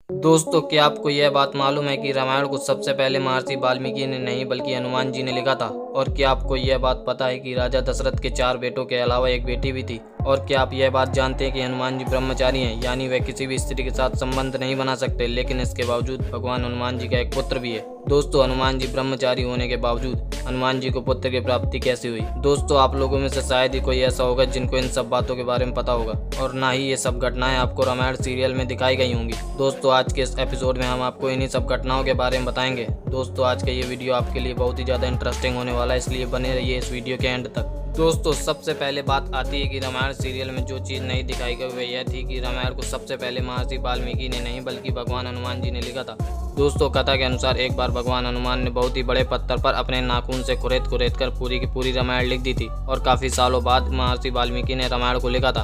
दोस्तों, क्या आपको यह बात मालूम है कि रामायण को सबसे पहले महर्षि वाल्मीकि ने नहीं बल्कि हनुमान जी ने लिखा था। और क्या आपको यह बात पता है कि राजा दशरथ के 4 बेटों के अलावा एक बेटी भी थी। और क्या आप यह बात जानते हैं कि हनुमान जी ब्रह्मचारी हैं, यानी वे किसी भी स्त्री के साथ संबंध नहीं बना सकते, लेकिन इसके बावजूद भगवान हनुमान जी का एक पुत्र भी है। दोस्तों, हनुमान जी ब्रह्मचारी होने के बावजूद हनुमान जी को पुत्र की प्राप्ति कैसे हुई? दोस्तों, आप लोगों में से शायद ही कोई ऐसा होगा जिनको इन सब बातों के बारे में पता होगा, और ना ही ये सब घटनाएं आपको रामायण सीरियल में दिखाई गई होंगी। दोस्तों, आज के इस एपिसोड में हम आपको इन्हीं सब घटनाओं के बारे में बताएंगे। दोस्तों, आज का ये वीडियो आपके लिए बहुत ही ज़्यादा इंटरेस्टिंग होने वाला है, इसलिए बने रहिए इस वीडियो के एंड तक। दोस्तों, सबसे पहले बात आती है कि रामायण सीरियल में जो चीज़ नहीं दिखाई गई वह यह थी कि रामायण को सबसे पहले महर्षि वाल्मीकि ने नहीं बल्कि भगवान हनुमान जी ने लिखा था। दोस्तों, कथा के अनुसार एक बार भगवान हनुमान ने बहुत ही बड़े पत्थर पर अपने नाखून से कुरेद कर पूरी की पूरी रामायण लिख दी थी, और काफ़ी सालों बाद महर्षि वाल्मीकि ने रामायण को लिखा था।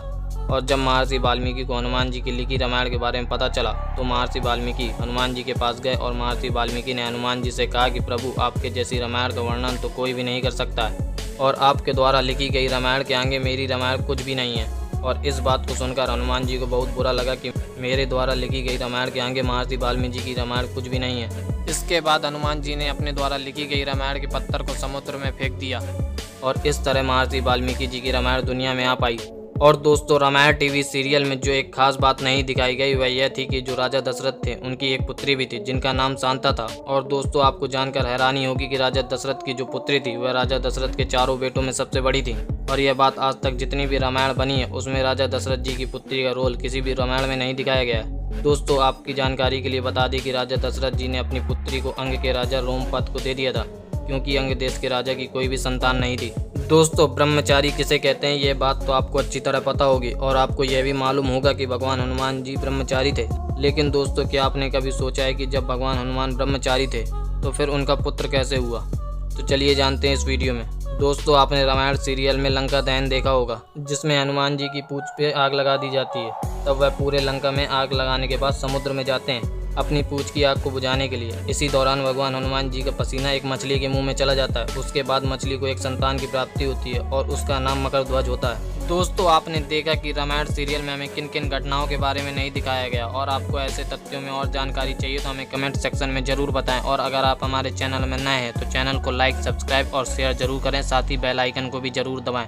और जब महर्षि वाल्मीकि को हनुमान जी की लिखी रामायण के बारे में पता चला तो महर्षि वाल्मीकि हनुमान जी के पास गए और महर्षि वाल्मीकि ने हनुमान जी से कहा कि प्रभु, आपके जैसी रामायण का वर्णन तो कोई भी नहीं कर सकता है, और आपके द्वारा लिखी गई रामायण के आगे मेरी रामायण कुछ भी नहीं है। और इस बात को सुनकर हनुमान जी को बहुत बुरा लगा कि मेरे द्वारा लिखी गई रामायण के आगे महर्षि वाल्मीकि की रामायण कुछ भी नहीं है। इसके बाद हनुमान जी ने अपने द्वारा लिखी गई रामायण के पत्थर को समुद्र में फेंक दिया, और इस तरह महर्षि वाल्मीकि जी की रामायण दुनिया में आ पाई। और दोस्तों, रामायण टीवी सीरियल में जो एक खास बात नहीं दिखाई गई वह यह थी कि जो राजा दशरथ थे उनकी एक पुत्री भी थी जिनका नाम शांता था। और दोस्तों, आपको जानकर हैरानी होगी कि राजा दशरथ की जो पुत्री थी वह राजा दशरथ के 4 बेटों में सबसे बड़ी थी। और यह बात आज तक जितनी भी रामायण बनी है उसमें राजा दशरथ जी की पुत्री का रोल किसी भी रामायण में नहीं दिखाया गया है। दोस्तों, आपकी जानकारी के लिए बता दें कि राजा दशरथ जी ने अपनी पुत्री को अंग के राजा रोमपद को दे दिया था, क्योंकि अंग देश के राजा की कोई भी संतान नहीं थी। दोस्तों, ब्रह्मचारी किसे कहते हैं ये बात तो आपको अच्छी तरह पता होगी, और आपको यह भी मालूम होगा कि भगवान हनुमान जी ब्रह्मचारी थे। लेकिन दोस्तों, क्या आपने कभी सोचा है कि जब भगवान हनुमान ब्रह्मचारी थे तो फिर उनका पुत्र कैसे हुआ? तो चलिए जानते हैं इस वीडियो में। दोस्तों, आपने रामायण सीरियल में लंका दहन देखा होगा, जिसमें हनुमान जी की पूंछ पे आग लगा दी जाती है। तब वह पूरे लंका में आग लगाने के बाद समुद्र में जाते हैं अपनी पूंछ की आग को बुझाने के लिए। इसी दौरान भगवान हनुमान जी का पसीना एक मछली के मुंह में चला जाता है। उसके बाद मछली को एक संतान की प्राप्ति होती है और उसका नाम मकरध्वज होता है। दोस्तों, आपने देखा कि रामायण सीरियल में हमें किन किन घटनाओं के बारे में नहीं दिखाया गया, और आपको ऐसे तथ्यों में और जानकारी चाहिए तो हमें कमेंट सेक्शन में जरूर बताएं। और अगर आप हमारे चैनल में नए हैं तो चैनल को लाइक, सब्सक्राइब और शेयर जरूर करें, साथ ही बेल आइकन को भी जरूर दबाएं।